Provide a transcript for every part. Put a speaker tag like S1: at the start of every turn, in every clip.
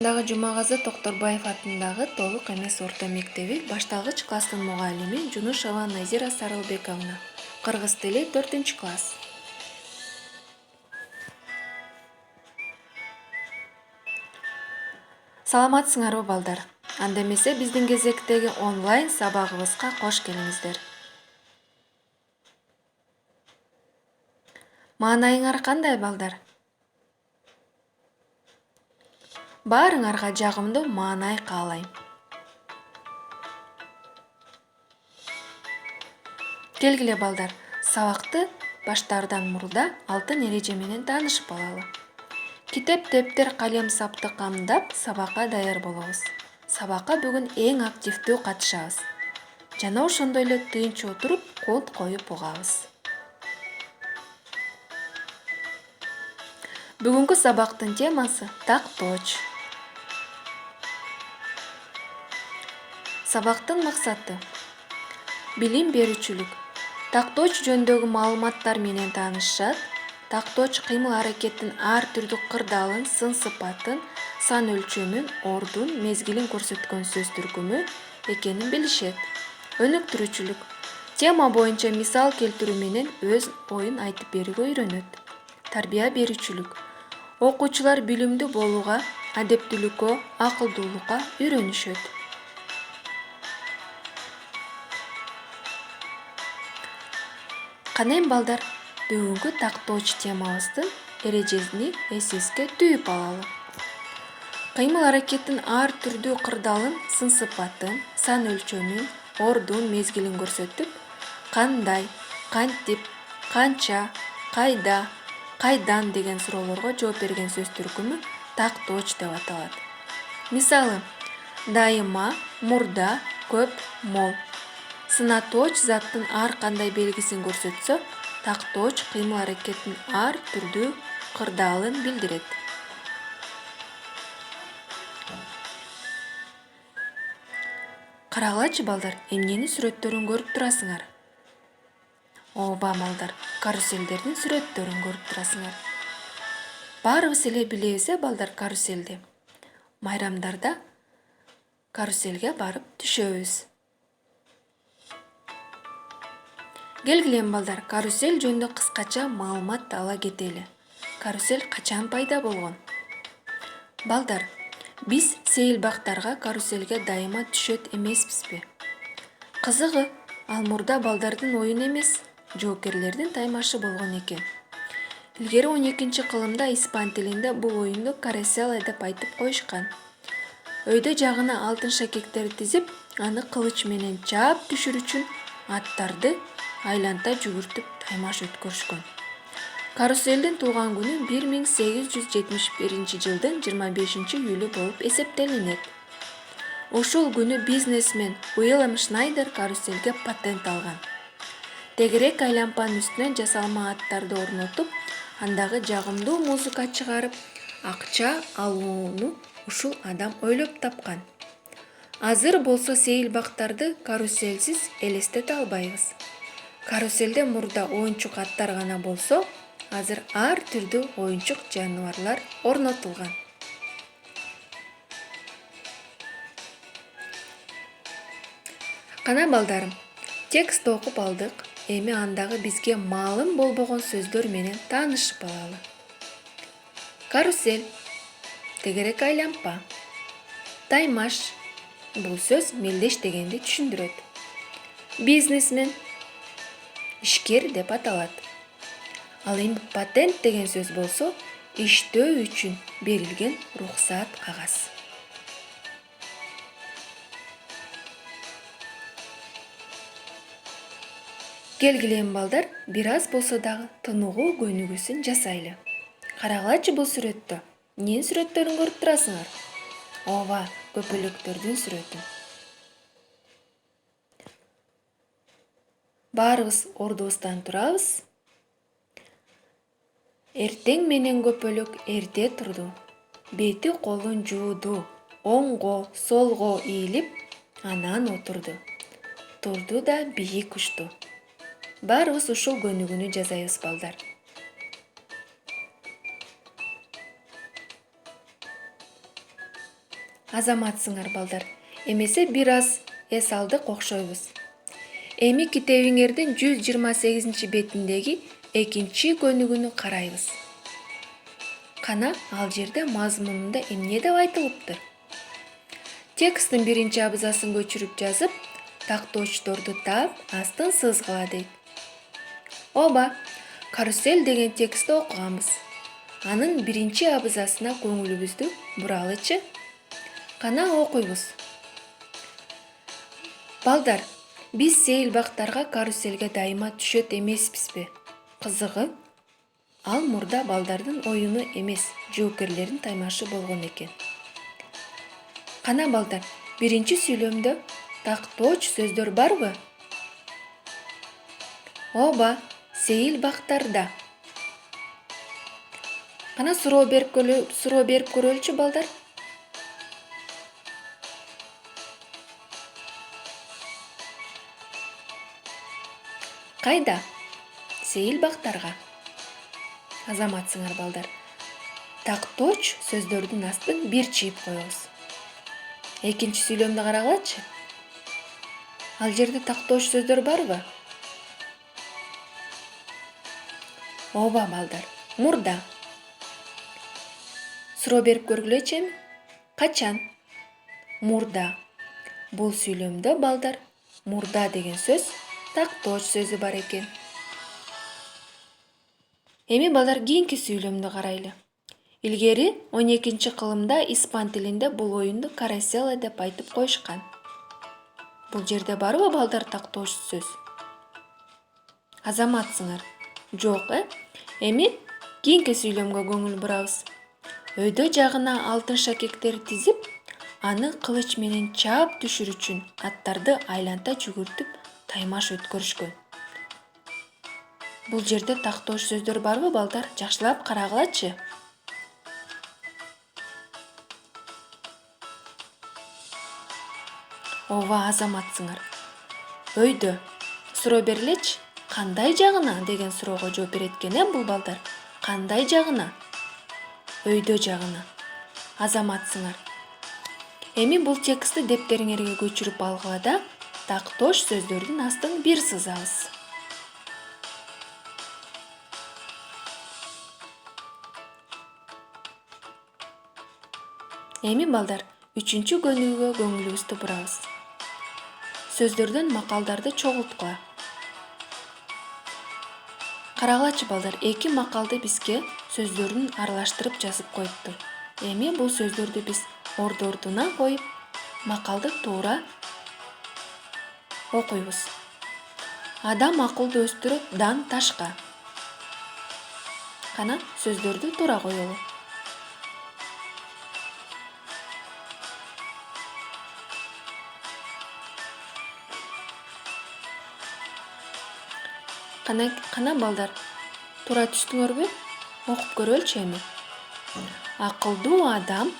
S1: Дагы Жумагазы Токторбаев атындагы толук эмес орто мектеби башталгыч класстын мугалими Жунушова Назира Сарылбековна. Кыргыз тили 4-класс. Саламатсыңарбы балдар? Анда эмесе биздин кезектеги онлайн сабагыбызга кош келиңиздер. Маанайыңар кандай балдар? Баарыңарга жагымдуу маанай каалайм. Келгиле балдар, сабакты баштаардан мурда алтын эреже менен таанышып алалы. Китеп, дептер, калем, сапты камдап, сабакка даяр болобуз. Сабакка бүгүн эң активдүү катышабыз. Жана ошондой эле тынч отуруп, код коюп угабыз. Бүгүнкү сабактын темасы такточ. Сабактын максаты билим берүүчүлүк. Такточ жөнүндөгү маалыматтар менен таанышат. Такточ кыймыл аракеттин ар түрдүү кырдаалын, сын сыпатын, сан өлчөмүн, ордун, мезгилин көрсөткөн сөз түркүмү экенин билишет. Өнүктүрүүчүлүк. Тема боюнча мисал келтирүү менен өз оюн айтып берүүгө үйрөнөт. Тарбия берүүчүлүк. Окуучулар билимдүү болууга, адептүүлүккө, акылдуулукка үйрөнүшөт. Кана эми балдар, бүгүнкү такточ темабыздын эрежесини эсибизге түйүп алалы. Кыймыл аракеттин ар түрдүү кырдаалын, сын сыпатын, сан өлчөмүн, ордун, мезгилин көрсөтүп, кандай, кантип, канча, кайда, кайдан деген суроолорго жооп берген сөз түркүмү такточ деп аталат. Мисалы, дайыма, мурда, көп, мол. Сынаточ заттын ар кандай белгисин көрсөтсө, такточ кыймыл аракеттин ар түрдүү кырдаалын билдирет. Карагылачы балдар, эмненин сүрөттөрүн көрүп турасыңар? Ооба балдар, каруселдердин сүрөттөрүн көрүп турасыңар. Баарыбыз эле билебиз балдар каруселди. Майрамдарда каруселге барып түшөбүз. Келгиле балдар, карусел жөнүндө кыскача маалымат ала кетели. Карусел качан пайда болгон? Балдар, биз сейилбактарга каруселге дайыма түшөт эмеспизби? Кызыгы, ал мурда балдардын оюн эмес, жоокерлердин таймашы болгон экен. Илгери 12-кылымда испан тилинде бул оюнду каресела деп айтып коюшкан. Өйдө жагына алтын шакектерди тизип, аны кылыч менен чаап түшүрүү үчүн аттарды айланта жүгүртүп таймаш өткөрүшкөн. Каруселдин туулган күнү 1871 жылдын 25-июлу болуп эсептелинет. Ушул күнү бизнесмен Уильям Шнайдер каруселге патент алган. Тегерек айлампанын үстүнө жасалма аттарды орнотуп, андагы жагымдуу музыка чыгарып, акча алууну ушул адам ойлоп тапкан. Азыр болсо сейилбактарды каруселсиз элестете албайбыз. Каруселде мурда оюнчук аттар гана болсо, азыр ар түрдүү оюнчук жаныбарлар орнотулган. Кана балдарым, текст окуп алдык, эми андагы бизге маалым болбогон сөздөр менен таанышып алалы. Карусел, тегерек айлампа, таймаш, бул сөз мелдеш дегенди түшүндүрөт. Бизнесмен, ишкер деп аталат. Ал эми патент деген сөз болсо, иштөө үчүн берилген уруксаат кагаз. Келгиле балдар, бир аз болсо дагы тынугуу көнүгүүсүн жасайлы. Карагылачы бул сүрөттө. Эмненин сүрөттөрүн көрүп турасыңар? Ооба, көпөлөктөрдүн сүрөтүн. Баарыбыз ордубуздан турабыз. Эртең менен көпөлөк эрте турду. Бети колун жууду. Оңго, солго ийилип, анан отурду. Турду да бийик учту. Баарыбыз ушул көнүгүүнү жасайбыз балдар. Азаматсыңар балдар. Эмесе бир аз эс алдык окшойбуз. Эми китебиңердин 128 бетиндеги экинчи көнүгүнү карайбыз. Кана ал жерде мазмунунда эмне деп айтылыптыр? Тексттин биринчи абзасын көчүрүп жазып, тактоочторду таап, астын сызгыла дейт. Оба, карусель деген текстти окуганбыз. Анын биринчи абзасына көңүлүбүздү буралычы. Кана окуйбуз. Балдар, биз сейил бактарга карусельге дайыма түшөт эмеспизби? Кызыгы, ал мурда балдардын оюну эмес, жоокерлердин таймашы болгон экен. Кана балдар, биринчи сүйлөмдө тактооч сөздөр барбы? Оба, сейил бактарда. Кана суроо берип көрөлүчү балдар. Кайда? Сейил бактарга. Азаматсыңар балдар. Тактооч сөздөрдүн астын бир чийип коебуз. Экинчи сүйлөмдү карагылачы. Ал жерде тактооч сөздөр барбы? Оба балдар, мурда. Суроо берип көргүлөчү эми. Качан? Мурда. Бул сүйлөмдө балдар мурда деген сөз тактооч сөзү бар экен. Эми балдар кийинки сүйлөмдү карайлы. Илгери 12-чи кылымда испан тилинде бул оюнду карасела деп айтып коюшкан. Бул жерде барбы балдар тактооч сөз? Азаматсыңар. Жок, Эми кийинки сүйлөмгө көңүл бурабыз. Өйдө жагына алтын шакектер тизип, аны кылыч менен чаап түшүр үчүн аттарды айланта жүгүртүп таймаш өткөрүшкөн. Бул жерде тактооч сөздөр барбы балдар? Жакшылап карагылачы. Ооба, азаматсыңар. Өйдө. Суроо берилечи. Кандай жагына деген суроого жооп берет экен бул балдар. Кандай жагына? Өйдө жагына. Азаматсыңар. Эми бул текстти дептериңерге көчүрүп алгыла да, тактооч сөздөрдүн астын бир сызабыз. Эми балдар, 3-чү көнүгүүгө көңүлүбүздү бурабыз. Сөздөрдөн макалдарды чогулткула. Карагылачы балдар, 2 макалды бизге сөздөрүн аралаштырып жазып коюпту. Эми бул сөздөрдү биз орду-ордуна коюп, макалды туура окуйбуз. Адам акылды өстүрөт дан ташка. Кана сөздөрдү туура коелу. Кана балдар, туура түштүңөрбү? Окуп көрөлүчү эми. Акылдуу адам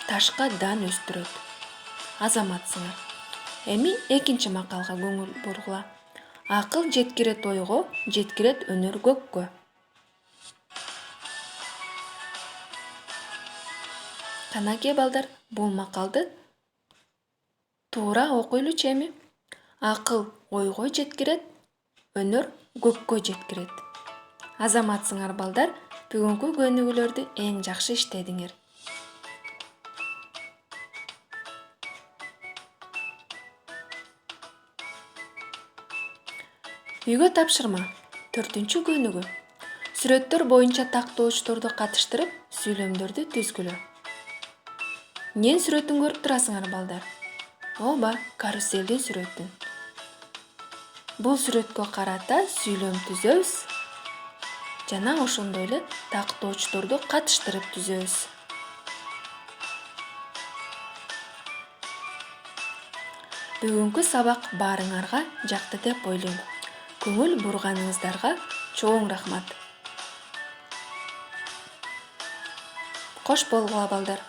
S1: ташка дан өстүрөт. Азаматсыңар. Эми 2-чи макалга көңүл бургула. Акыл жеткирет ойго, жеткирет өнөр көккө. Канаке балдар, бул макалды туура окуйлучу эми. Акыл ойго жеткирет, өнөр көккө жеткирет. Азаматсыңар балдар, бүгүнкү көнүгүүлөрдү эң жакшы иштедиңер. Үйгө тапшырма. 4-чү көнүгүү. Сүрөттөр боюнча тактоочторду катыштырып, сүйлөмдөрдү түзгүлө. Эмненин сүрөтүн көрүп турасыңар балдар? Ооба, каруселдин сүрөтүн. Бул сүрөткө карата сүйлөм түзөбүз. Жана ошондой эле тактоочторду катыштырып түзөбүз. Бүгүнкү сабак баарыңарга жакты деп ойлойм. Көңүл бурганыңыздарга чоң рахмат. Кош болгула балдар.